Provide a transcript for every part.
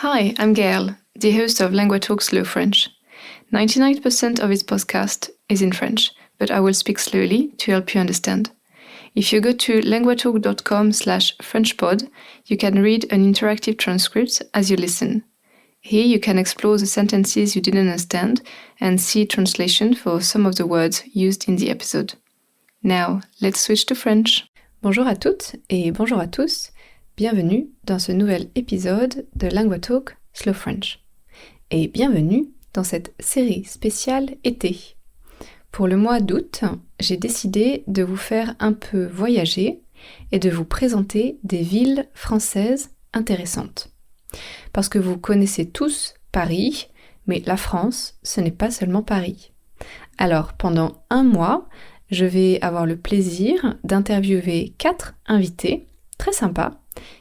Hi, I'm Gail, the host of LanguaTalk Slow French. 99% of this podcast is in French, but I will speak slowly to help you understand. If you go to languatalk.com/FrenchPod, you can read an interactive transcript as you listen. Here you can explore the sentences you didn't understand and see translation for some of the words used in the episode. Now, let's switch to French. Bonjour à toutes et bonjour à tous. Bienvenue dans ce nouvel épisode de LanguaTalk Slow French. Et bienvenue dans cette série spéciale été. Pour le mois d'août, j'ai décidé de vous faire un peu voyager et de vous présenter des villes françaises intéressantes. Parce que vous connaissez tous Paris, mais la France, ce n'est pas seulement Paris. Alors, pendant un mois, je vais avoir le plaisir d'interviewer 4 invités très sympas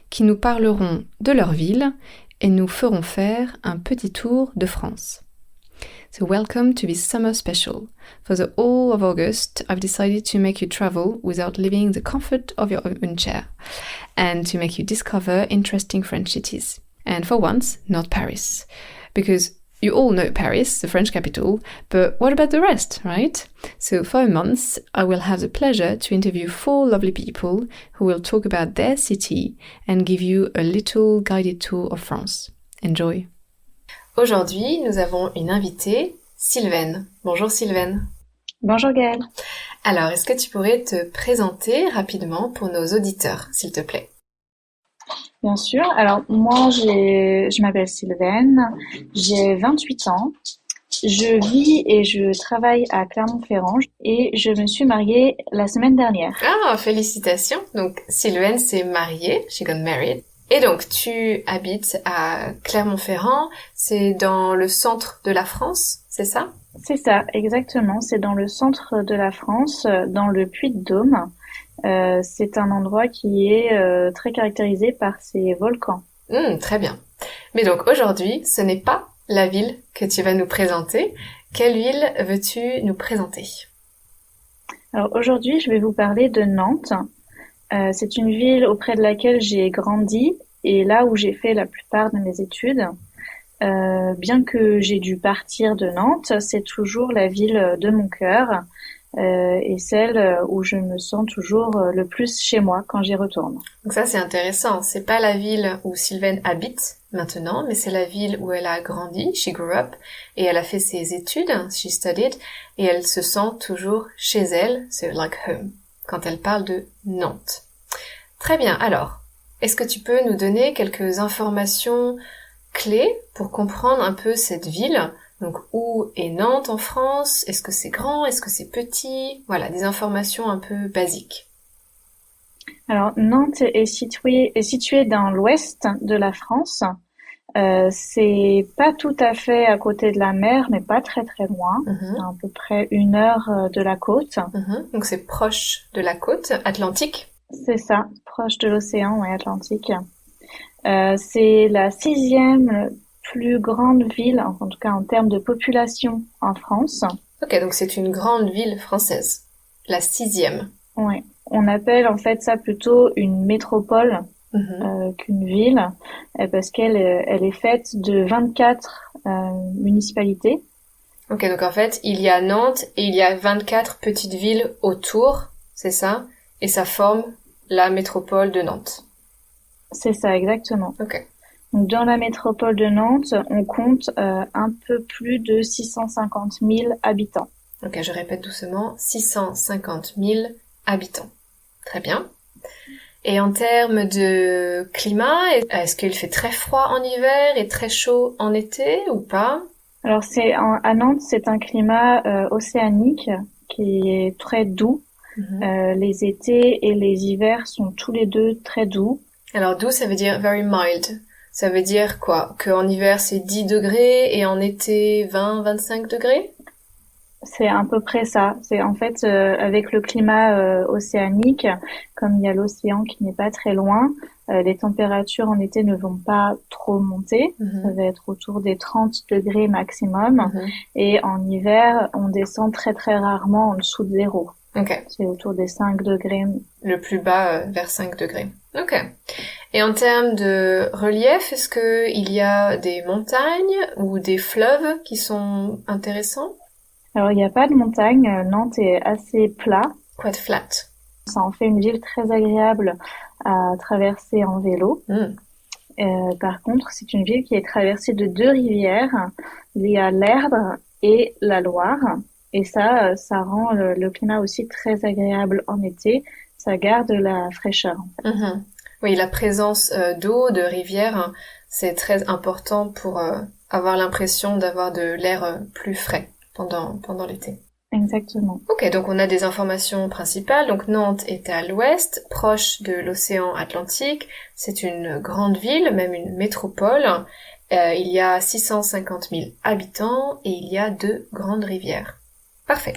qui nous parleront de leur ville et nous feront faire un petit tour de France. So welcome to this summer special. For the whole of August, I've decided to make you travel without leaving the comfort of your own chair and to make you discover interesting French cities. And for once, not Paris. Because you all know Paris, the French capital, but what about the rest, right? So for a month, I will have the pleasure to interview 4 lovely people who will talk about their city and give you a little guided tour of France. Enjoy! Aujourd'hui, nous avons une invitée, Sylvaine. Bonjour Sylvaine. Bonjour Gaëlle. Alors, est-ce que tu pourrais te présenter rapidement pour nos auditeurs, s'il te plaît? Bien sûr. Alors moi, je m'appelle Sylvaine, j'ai 28 ans. Je vis et je travaille à Clermont-Ferrand et je me suis mariée la semaine dernière. Ah, félicitations. Donc Sylvaine s'est mariée, she got married. Et donc tu habites à Clermont-Ferrand, c'est dans le centre de la France, c'est ça? C'est ça, exactement. C'est dans le centre de la France, dans le Puy-de-Dôme. C'est un endroit qui est très caractérisé par ses volcans. Très bien. Mais donc aujourd'hui, ce n'est pas la ville que tu vas nous présenter. Quelle ville veux-tu nous présenter? Alors aujourd'hui, je vais vous parler de Nantes. C'est une ville auprès de laquelle j'ai grandi et là où j'ai fait la plupart de mes études. Bien que j'ai dû partir de Nantes, c'est toujours la ville de mon cœur. Et celle où je me sens toujours le plus chez moi quand j'y retourne. Donc ça c'est intéressant, c'est pas la ville où Sylvaine habite maintenant, mais c'est la ville où elle a grandi, she grew up, et elle a fait ses études, she studied, et elle se sent toujours chez elle, c'est like home, quand elle parle de Nantes. Très bien, alors, est-ce que tu peux nous donner quelques informations clés pour comprendre un peu cette ville? Donc, où est Nantes en France? Est-ce que c'est grand? Est-ce que c'est petit? Voilà, des informations un peu basiques. Alors, Nantes est située dans l'ouest de la France. C'est pas tout à fait à côté de la mer, mais pas très très loin. À peu près 1 heure de la côte. Donc, c'est proche de la côte atlantique? C'est ça, proche de l'océan Atlantique. C'est la 6e plus grande ville, en tout cas en termes de population en France. Ok, donc c'est une grande ville française, la 6e. Oui, on appelle en fait ça plutôt une métropole qu'une ville, parce qu'elle est faite de 24 municipalités. Ok, donc en fait, il y a Nantes et il y a 24 petites villes autour, c'est ça? Et ça forme la métropole de Nantes. C'est ça, exactement. Ok. Donc, dans la métropole de Nantes, on compte un peu plus de 650 000 habitants. Ok, je répète doucement, 650 000 habitants. Très bien. Et en termes de climat, est-ce qu'il fait très froid en hiver et très chaud en été ou pas? Alors, à Nantes, c'est un climat océanique qui est très doux. Les étés et les hivers sont tous les deux très doux. Alors, doux, ça veut dire very mild. Ça veut dire quoi? Qu'en hiver, c'est 10 degrés et en été, 20-25 degrés? C'est à peu près ça. C'est en fait, avec le climat océanique, comme il y a l'océan qui n'est pas très loin, les températures en été ne vont pas trop monter. Ça va être autour des 30 degrés maximum. Et en hiver, on descend très très rarement en dessous de 0. Ok. C'est autour des 5 degrés. Le plus bas vers 5 degrés. Ok. Et en termes de relief, est-ce que il y a des montagnes ou des fleuves qui sont intéressants? Alors, il n'y a pas de montagne. Nantes est assez plat. Quite flat. Ça en fait une ville très agréable à traverser en vélo. Par contre, c'est une ville qui est traversée de 2 rivières. Il y a l'Erdre et la Loire. Et ça rend le climat aussi très agréable en été. Ça garde la fraîcheur. En fait. Oui, la présence d'eau, de rivière, c'est très important pour avoir l'impression d'avoir de l'air plus frais pendant l'été. Exactement. Ok, donc on a des informations principales. Donc Nantes est à l'ouest, proche de l'océan Atlantique. C'est une grande ville, même une métropole. Il y a 650 000 habitants et il y a 2 grandes rivières. Parfait.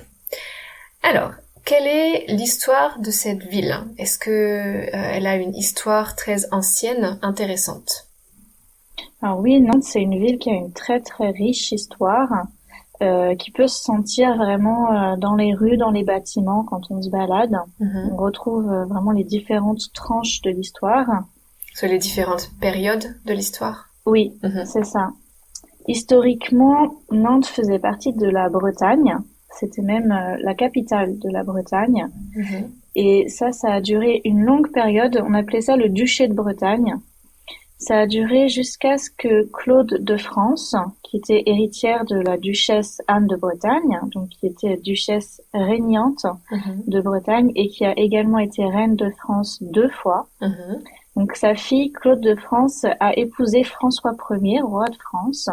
Alors, quelle est l'histoire de cette ville? Est-ce que elle a une histoire très ancienne, intéressante? Alors oui, Nantes, c'est une ville qui a une très très riche histoire. Qui peut se sentir vraiment dans les rues, dans les bâtiments quand on se balade. On retrouve vraiment les différentes tranches de l'histoire. Sur les différentes périodes de l'histoire? Oui, c'est ça. Historiquement, Nantes faisait partie de la Bretagne. C'était même la capitale de la Bretagne. Et ça a duré une longue période. On appelait ça le duché de Bretagne. Ça a duré jusqu'à ce que Claude de France, qui était héritière de la duchesse Anne de Bretagne, donc qui était duchesse régnante de Bretagne et qui a également été reine de France 2 fois. Donc sa fille Claude de France a épousé François Ier, roi de France,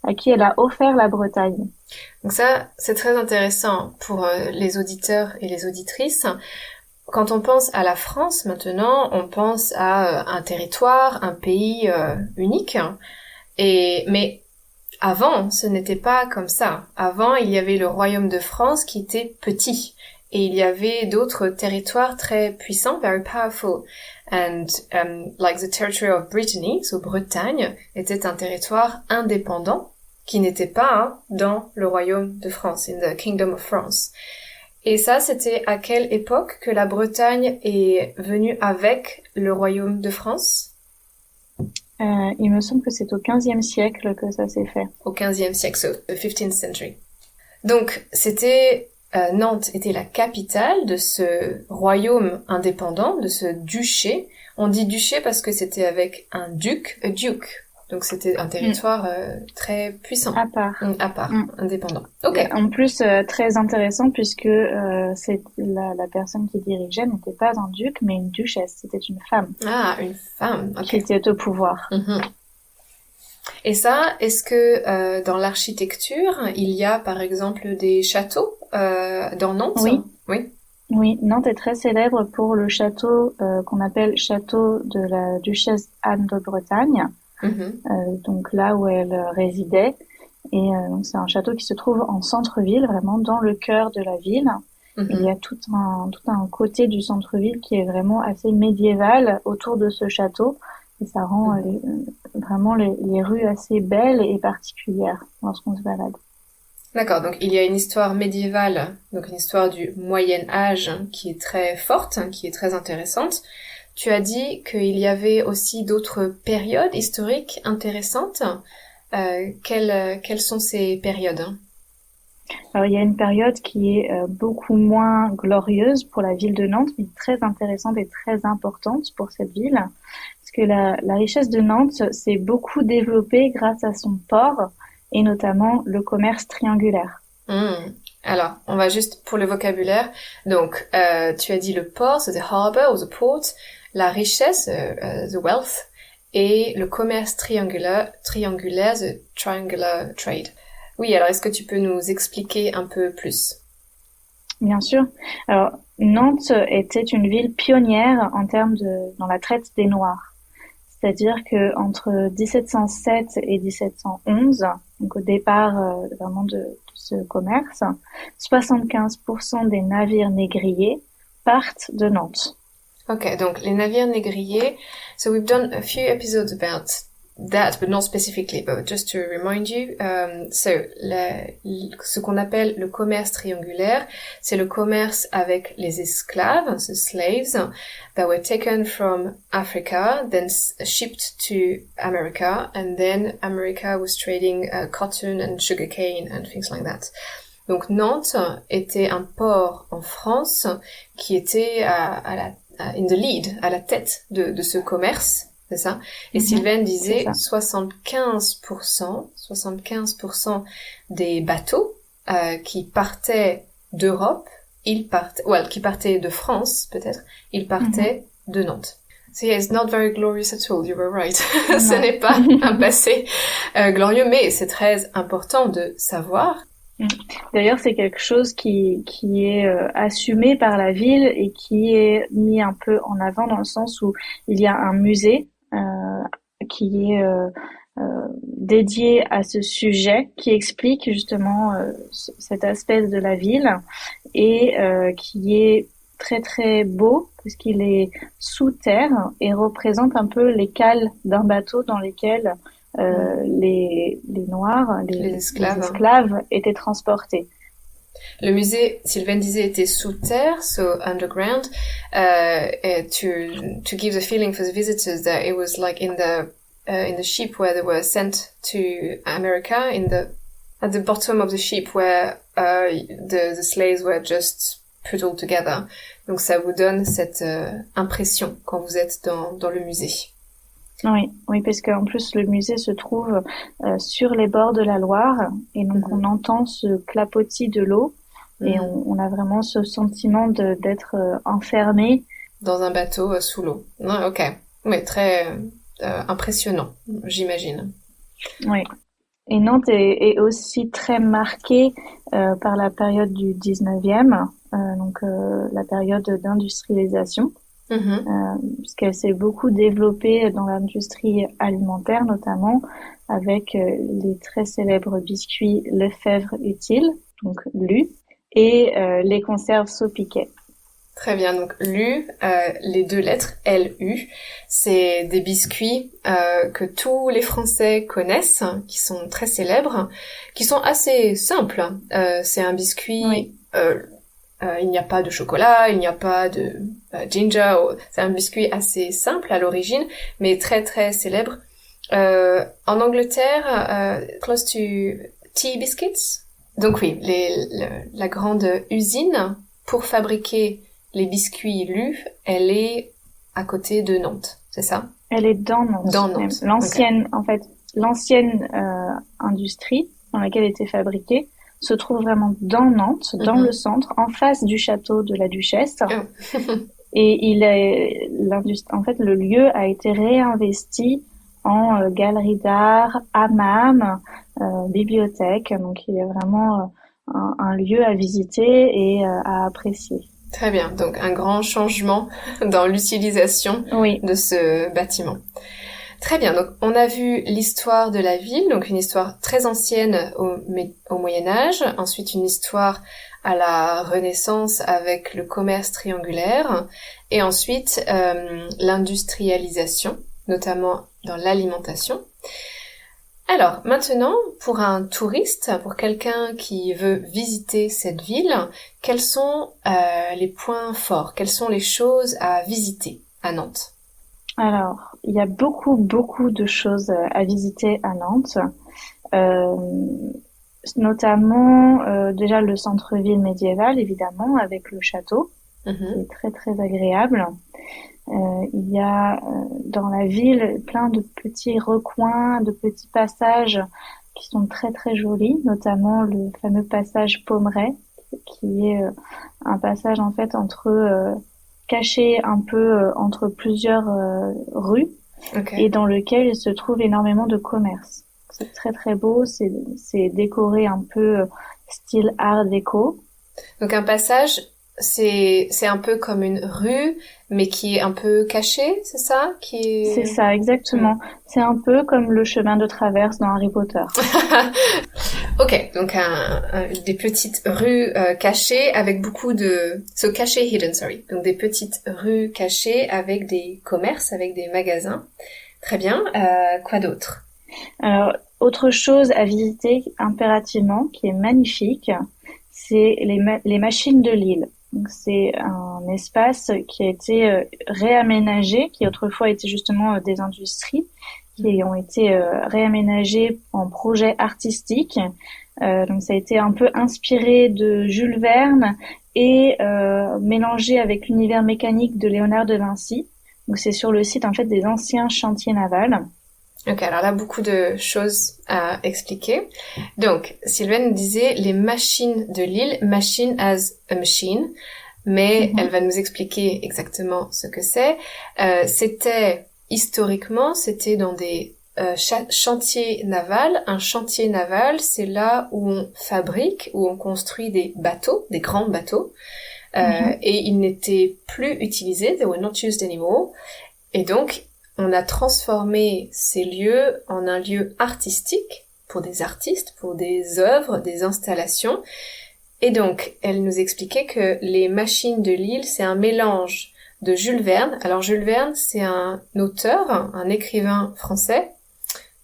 à qui elle a offert la Bretagne. Donc ça, c'est très intéressant pour les auditeurs et les auditrices. Quand on pense à la France maintenant, on pense à un territoire, un pays unique. Mais avant, ce n'était pas comme ça. Avant, il y avait le royaume de France qui était petit. Et il y avait d'autres territoires très puissants, very powerful. And like the territory of Brittany, so Bretagne, était un territoire indépendant qui n'était pas dans le royaume de France, in the kingdom of France. Et ça, c'était à quelle époque que la Bretagne est venue avec le royaume de France? Il me semble que c'est au XVe siècle que ça s'est fait. Au XVe siècle, so the 15th century. Donc, Nantes était la capitale de ce royaume indépendant, de ce duché. On dit duché parce que c'était avec un duc, a duke. Donc c'était un territoire très puissant. À part. Indépendant. Ok. Et en plus, très intéressant puisque c'est la personne qui dirigeait n'était pas un duc, mais une duchesse. C'était une femme. Ah, une femme. Okay. Qui était au pouvoir. Et ça, est-ce que dans l'architecture, il y a par exemple des châteaux dans Nantes? Oui. Oui, Nantes est très célèbre pour le château qu'on appelle château de la duchesse Anne de Bretagne. Donc là où elle résidait. Et donc c'est un château qui se trouve en centre-ville, vraiment dans le cœur de la ville. Et il y a tout un côté du centre-ville qui est vraiment assez médiéval autour de ce château. Et ça rend vraiment les rues assez belles et particulières lorsqu'on se balade. D'accord, donc il y a une histoire médiévale, donc une histoire du Moyen-Âge qui est très forte, qui est très intéressante. Tu as dit qu'il y avait aussi d'autres périodes historiques intéressantes. Quelles sont ces périodes? Alors, il y a une période qui est beaucoup moins glorieuse pour la ville de Nantes, mais très intéressante et très importante pour cette ville. Parce que la richesse de Nantes s'est beaucoup développée grâce à son port et notamment le commerce triangulaire. Alors, on va juste pour le vocabulaire. Donc, tu as dit le port, c'est the harbor ou the port, la richesse, the wealth, et le commerce triangulaire, the triangular trade. Oui, alors est-ce que tu peux nous expliquer un peu plus? Bien sûr. Alors, Nantes était une ville pionnière en termes dans la traite des Noirs. C'est-à-dire que entre 1707 et 1711, donc au départ vraiment de ce commerce, 75% des navires négriers partent de Nantes. Ok, donc les navires négriers. So we've done a few episodes about that, but not specifically, but just to remind you, ce qu'on appelle le commerce triangulaire, c'est le commerce avec les esclaves, the slaves, that were taken from Africa, then shipped to America, and then America was trading cotton and sugarcane and things like that. Donc Nantes était un port en France qui était in the lead, à la tête de ce commerce. C'est ça. Et Sylvaine disait 75% des bateaux qui partaient d'Europe, qui partaient de France peut-être, ils partaient de Nantes. So yeah, it's not very glorious at all, you were right. Ce n'est pas un passé glorieux, mais c'est très important de savoir. D'ailleurs, c'est quelque chose qui est assumé par la ville et qui est mis un peu en avant dans le sens où il y a un musée qui est dédié à ce sujet, qui explique justement cet aspect de la ville et qui est très très beau parce qu'il est sous terre et représente un peu les cales d'un bateau dans lesquels les Noirs, les esclaves étaient transportés. Le musée, Sylvain disait, était sous terre, so underground, to give the feeling for the visitors that it was like in the ship where they were sent to America, at the bottom of the ship where the slaves were just put all together. Donc ça vous donne cette impression quand vous êtes dans le musée. Oui, parce qu'en plus le musée se trouve sur les bords de la Loire et donc on entend ce clapotis de l'eau et on a vraiment ce sentiment d'être enfermé dans un bateau sous l'eau. Ok, oui, très impressionnant, j'imagine. Oui, et Nantes est aussi très marquée par la période du 19e, donc la période d'industrialisation. Puisqu'elle s'est beaucoup développée dans l'industrie alimentaire notamment avec les très célèbres biscuits Lefèvre Utile, donc LU, et les conserves Saupiquet. Très bien, donc LU, les deux lettres LU, c'est des biscuits que tous les Français connaissent, qui sont très célèbres, qui sont assez simples. C'est un biscuit... il n'y a pas de chocolat, il n'y a pas de ginger. C'est un biscuit assez simple à l'origine, mais très très célèbre. En Angleterre, close to tea biscuits. Donc oui, la grande usine pour fabriquer les biscuits LU, elle est à côté de Nantes, c'est ça? Elle est dans Nantes. Dans Nantes. L'ancienne, en fait, l'ancienne industrie dans laquelle était fabriquée se trouve vraiment dans Nantes, dans le centre, en face du château de la Duchesse. Et en fait, le lieu a été réinvesti en galerie d'art, hammam, bibliothèque. Donc, il y a vraiment un lieu à visiter et à apprécier. Très bien. Donc, un grand changement dans l'utilisation de ce bâtiment. Très bien, donc on a vu l'histoire de la ville, donc une histoire très ancienne au Moyen-Âge, ensuite une histoire à la Renaissance avec le commerce triangulaire, et ensuite l'industrialisation, notamment dans l'alimentation. Alors maintenant, pour un touriste, pour quelqu'un qui veut visiter cette ville, quels sont les points forts, quelles sont les choses à visiter à Nantes ? Alors, il y a beaucoup de choses à visiter à Nantes, notamment déjà le centre-ville médiéval, évidemment, avec le château, qui est très très agréable. Il y a dans la ville plein de petits recoins, de petits passages qui sont très très jolis, notamment le fameux passage Pommerais, qui est un passage en fait caché un peu entre plusieurs rues et dans lequel il se trouve énormément de commerce. C'est très très beau, c'est décoré un peu style art déco. Donc un passage, c'est un peu comme une rue, mais qui est un peu cachée, c'est ça? C'est ça, exactement. C'est un peu comme le chemin de traverse dans Harry Potter. Ok, donc des petites rues cachées avec beaucoup de... So hidden, sorry. Donc des petites rues cachées avec des commerces, avec des magasins. Très bien. Quoi d'autre? Alors, autre chose à visiter impérativement, qui est magnifique, c'est les machines de l'île. Donc, c'est un espace qui a été réaménagé, qui autrefois était justement des industries, qui ont été réaménagées en projets artistiques. Donc, ça a été un peu inspiré de Jules Verne et mélangé avec l'univers mécanique de Léonard de Vinci. Donc, c'est sur le site en fait des anciens chantiers navals. Ok, alors là, beaucoup de choses à expliquer. Donc, Sylvaine disait les machines de l'île, machine as a machine, mais elle va nous expliquer exactement ce que c'est. Historiquement, c'était dans des chantiers navals. Un chantier naval, c'est là où on fabrique, où on construit des bateaux, des grands bateaux, et ils n'étaient plus utilisés, they were not used anymore, et donc on a transformé ces lieux en un lieu artistique pour des artistes, pour des œuvres, des installations. Et donc, elle nous expliquait que les machines de l'île, c'est un mélange de Jules Verne. Alors, Jules Verne, c'est un auteur, un écrivain français,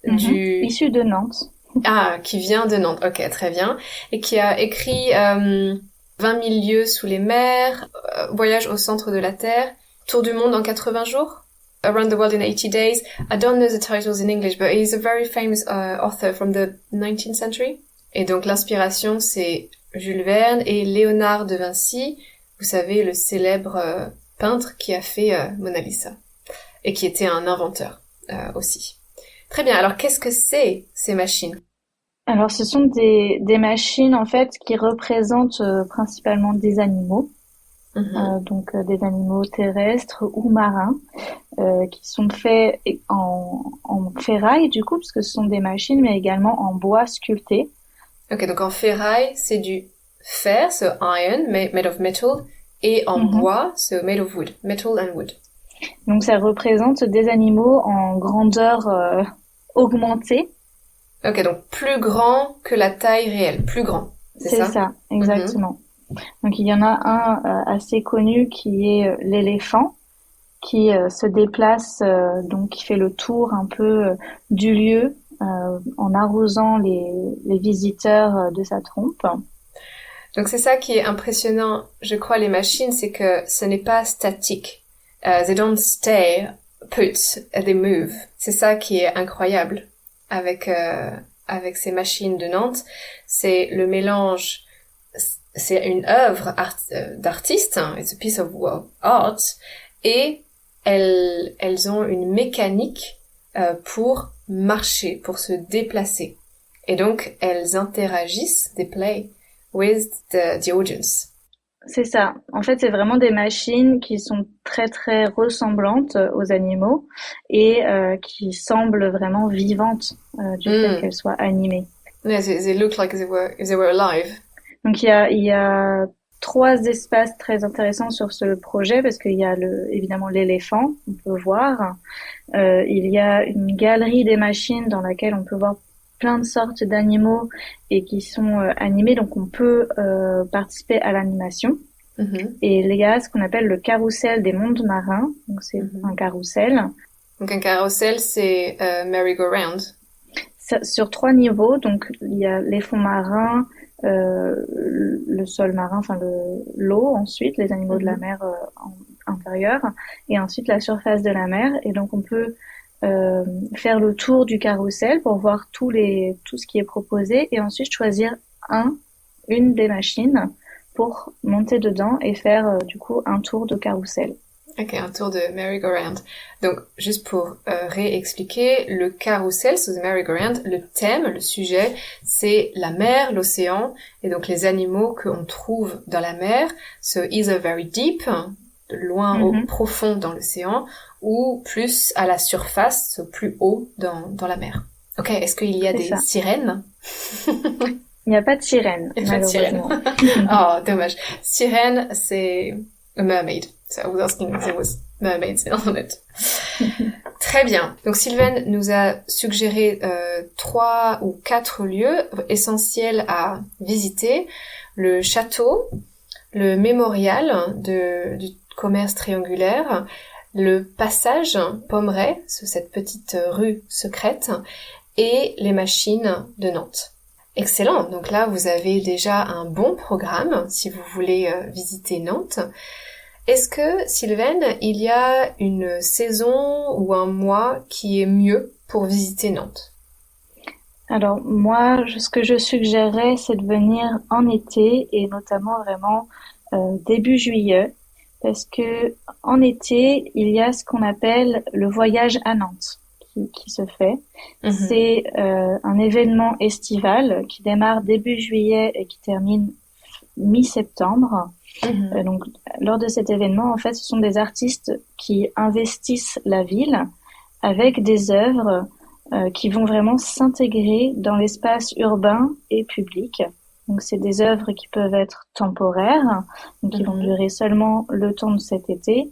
issu de Nantes. Ah, qui vient de Nantes. Ok, très bien. Et qui a écrit 20 000 lieues sous les mers, Voyage au centre de la Terre, Tour du monde en 80 jours. Around the World in 80 Days. I don't know the titles in English, but he's a very famous author from the 19th century. Et donc l'inspiration, c'est Jules Verne et Léonard de Vinci, vous savez, le célèbre peintre qui a fait Mona Lisa, et qui était un inventeur aussi. Très bien, alors qu'est-ce que c'est ces machines? Alors ce sont des machines en fait qui représentent principalement des animaux. Donc des animaux terrestres ou marins qui sont faits en ferraille du coup parce que ce sont des machines mais également en bois sculpté. Ok, donc en ferraille c'est du fer, so iron, made of metal, et en bois, so made of wood, metal and wood. Donc ça représente des animaux en grandeur augmentée. Ok, donc plus grand que la taille réelle, plus grand, c'est ça? C'est ça, exactement. Donc il y en a un assez connu qui est l'éléphant qui se déplace, donc qui fait le tour un peu du lieu en arrosant les visiteurs de sa trompe. Donc c'est ça qui est impressionnant, je crois, les machines, c'est que ce n'est pas statique. They don't stay put, they move. C'est ça qui est incroyable avec ces machines de Nantes. C'est le mélange. C'est une œuvre d'artiste, it's a piece of art, et elles ont une mécanique pour marcher, pour se déplacer. Et donc, elles interagissent, they play with the audience. C'est ça. En fait, c'est vraiment des machines qui sont très très ressemblantes aux animaux et qui semblent vraiment vivantes du fait qu'elles soient animées. Yeah, they look like if they were alive. Donc il y a 3 espaces très intéressants sur ce projet parce qu'il y a évidemment l'éléphant, on peut voir. Il y a une galerie des machines dans laquelle on peut voir plein de sortes d'animaux et qui sont animés, donc on peut participer à l'animation. Et il y a ce qu'on appelle le carrousel des mondes marins, donc c'est un carrousel. Donc un carrousel, c'est merry-go-round. Sur 3 niveaux, donc il y a les fonds marins, le sol marin, enfin l'eau ensuite, les animaux de la mer intérieure, et ensuite la surface de la mer. Et donc on peut faire le tour du carrousel pour voir tout ce qui est proposé et ensuite choisir une des machines pour monter dedans et faire du coup un tour de carrousel. Ok, un tour de merry-go-round. Donc, juste pour réexpliquer, le carrousel, so the merry-go-round, le thème, le sujet, c'est la mer, l'océan, et donc les animaux qu'on trouve dans la mer, so either very deep, de loin au profond dans l'océan, ou plus à la surface, so plus haut dans la mer. Ok, est-ce qu'il y a des sirènes? Il n'y a pas de sirène, malheureusement. Oh, dommage. Sirène, c'est a mermaid. So I was asking if there was mermaids on it. Très bien. Donc Sylvaine nous a suggéré 3 ou 4 lieux essentiels à visiter. Le château, le mémorial du commerce triangulaire, le passage Pommerais, cette petite rue secrète, et les machines de Nantes. Excellent, donc là vous avez déjà un bon programme si vous voulez visiter Nantes. Est-ce que, Sylvaine, il y a une saison ou un mois qui est mieux pour visiter Nantes? Alors moi, ce que je suggérerais, c'est de venir en été et notamment vraiment début juillet, parce que en été, il y a ce qu'on appelle le voyage à Nantes qui se fait. C'est un événement estival qui démarre début juillet et qui termine mi-septembre. Donc, lors de cet événement, en fait, ce sont des artistes qui investissent la ville avec des œuvres qui vont vraiment s'intégrer dans l'espace urbain et public. Donc, c'est des œuvres qui peuvent être temporaires, donc qui vont durer seulement le temps de cet été,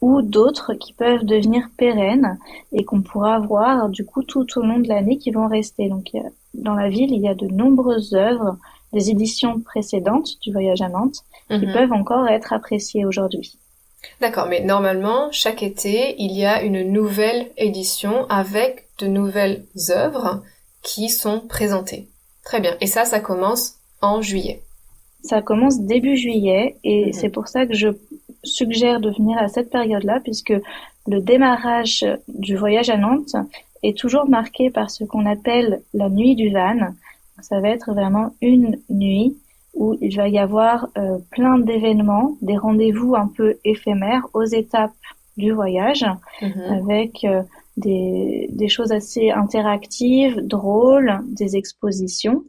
ou d'autres qui peuvent devenir pérennes et qu'on pourra voir du coup tout au long de l'année qui vont rester. Donc, dans la ville, il y a de nombreuses œuvres des éditions précédentes du Voyage à Nantes qui peuvent encore être appréciées aujourd'hui. D'accord, mais normalement, chaque été, il y a une nouvelle édition avec de nouvelles œuvres qui sont présentées. Très bien. Et ça commence en juillet. Ça commence début juillet et c'est pour ça que je suggère de venir à cette période-là puisque le démarrage du Voyage à Nantes est toujours marqué par ce qu'on appelle la nuit du van. Ça va être vraiment une nuit où il va y avoir plein d'événements, des rendez-vous un peu éphémères aux étapes du voyage, avec des choses assez interactives, drôles, des expositions,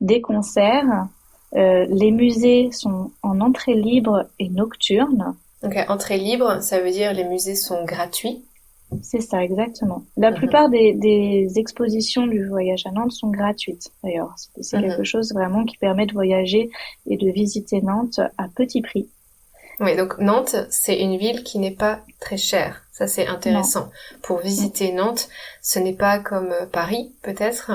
des concerts. Les musées sont en entrée libre et nocturne. Donc entrée libre, ça veut dire les musées sont gratuits? C'est ça, exactement. La plupart des expositions du voyage à Nantes sont gratuites, d'ailleurs. C'est quelque chose vraiment qui permet de voyager et de visiter Nantes à petit prix. Oui, donc Nantes, c'est une ville qui n'est pas très chère. Ça, c'est intéressant. Non. Pour visiter Nantes, ce n'est pas comme Paris, peut-être.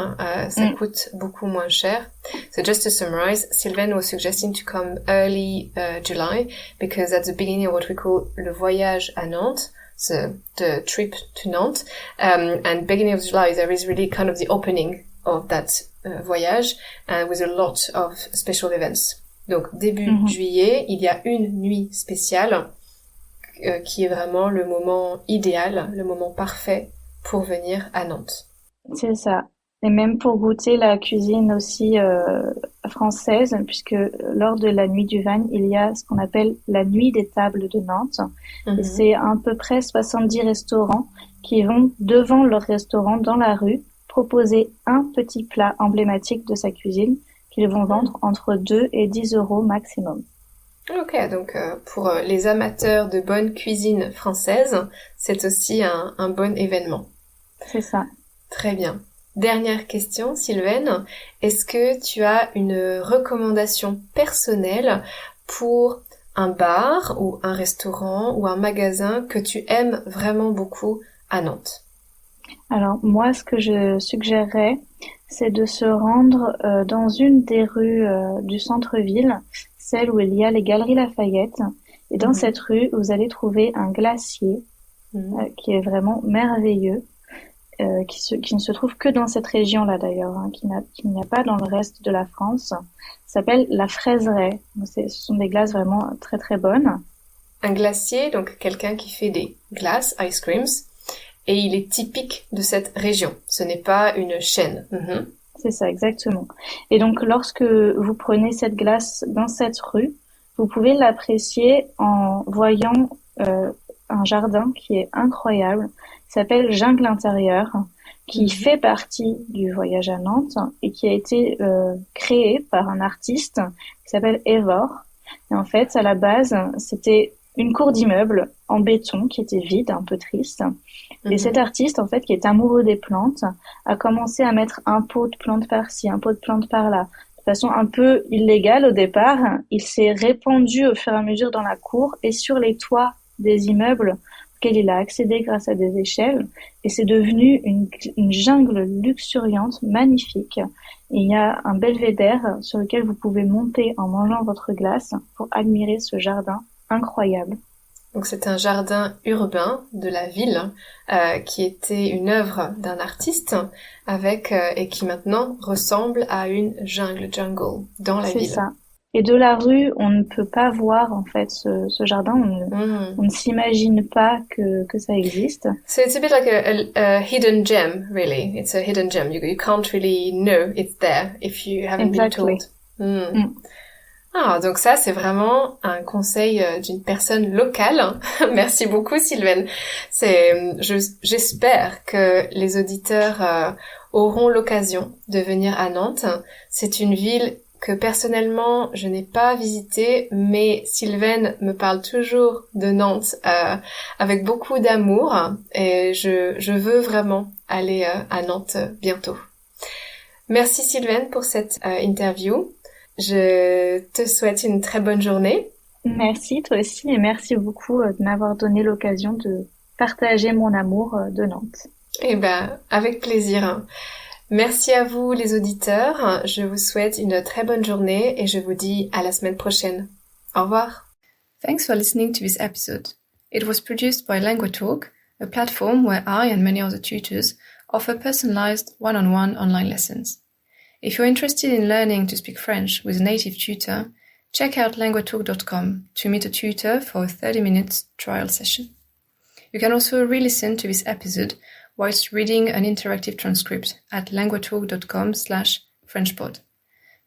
Ça coûte beaucoup moins cher. So just to summarize, Sylvain was suggesting to come early July, because at the beginning of what we call le voyage à Nantes, so the trip to Nantes, and beginning of July, there is really kind of the opening of that voyage, with a lot of special events. Donc, début juillet, il y a une nuit spéciale qui est vraiment le moment idéal, le moment parfait pour venir à Nantes. C'est ça. Et même pour goûter la cuisine aussi française, puisque lors de la nuit du Van, il y a ce qu'on appelle la nuit des tables de Nantes. Et c'est à peu près 70 restaurants qui vont devant leur restaurant dans la rue proposer un petit plat emblématique de sa cuisine qu'ils vont vendre entre 2 et 10 euros maximum. Ok, donc pour les amateurs de bonne cuisine française, c'est aussi un bon événement. C'est ça. Très bien. Dernière question, Sylvaine. Est-ce que tu as une recommandation personnelle pour un bar ou un restaurant ou un magasin que tu aimes vraiment beaucoup à Nantes? Alors moi, ce que je suggérerais, c'est de se rendre dans une des rues du centre-ville, celle où il y a les Galeries Lafayette. Et dans cette rue, vous allez trouver un glacier qui est vraiment merveilleux, qui ne se trouve que dans cette région-là d'ailleurs, qu'il n'y a pas dans le reste de la France. Ça s'appelle la Fraiseraie. Ce sont des glaces vraiment très très bonnes. Un glacier, donc quelqu'un qui fait des glaces, ice creams, et il est typique de cette région. Ce n'est pas une chaîne. C'est ça, exactement. Et donc, lorsque vous prenez cette glace dans cette rue, vous pouvez l'apprécier en voyant un jardin qui est incroyable, qui s'appelle Jungle Intérieur, qui fait partie du voyage à Nantes et qui a été créé par un artiste qui s'appelle Evor. Et en fait, à la base, c'était une cour d'immeuble en béton qui était vide, un peu triste. Et cet artiste, en fait, qui est amoureux des plantes, a commencé à mettre un pot de plantes par-ci, un pot de plantes par-là. De façon un peu illégale au départ, il s'est répandu au fur et à mesure dans la cour et sur les toits des immeubles auxquels il a accédé grâce à des échelles. Et c'est devenu une jungle luxuriante, magnifique. Et il y a un belvédère sur lequel vous pouvez monter en mangeant votre glace pour admirer ce jardin incroyable. Donc c'est un jardin urbain de la ville qui était une œuvre d'un artiste et qui maintenant ressemble à une jungle dans la C'est ville. ça. Et de la rue, on ne peut pas voir en fait ce jardin. On ne s'imagine pas que ça existe. So it's a bit like a hidden gem, really. It's a hidden gem. You can't really know it's there if you haven't been told. Ah, donc ça, c'est vraiment un conseil d'une personne locale. Merci beaucoup, Sylvaine. J'espère que les auditeurs auront l'occasion de venir à Nantes. C'est une ville que personnellement, je n'ai pas visitée, mais Sylvaine me parle toujours de Nantes avec beaucoup d'amour et je veux vraiment aller à Nantes bientôt. Merci Sylvaine pour cette interview. Je te souhaite une très bonne journée. Merci, toi aussi, et merci beaucoup de m'avoir donné l'occasion de partager mon amour de Nantes. Eh ben, avec plaisir. Merci à vous les auditeurs. Je vous souhaite une très bonne journée et je vous dis à la semaine prochaine. Au revoir. Thanks for listening to this episode. It was produced by LanguaTalk, a platform where I and many other tutors offer personalized one-on-one online lessons. If you're interested in learning to speak French with a native tutor, check out languatalk.com to meet a tutor for a 30-minute trial session. You can also re-listen to this episode whilst reading an interactive transcript at languatalk.com/FrenchPod.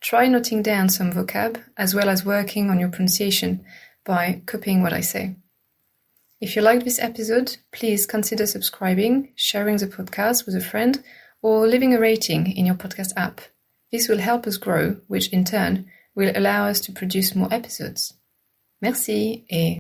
Try noting down some vocab as well as working on your pronunciation by copying what I say. If you liked this episode, please consider subscribing, sharing the podcast with a friend, or leaving a rating in your podcast app. This will help us grow, which in turn will allow us to produce more episodes. Merci et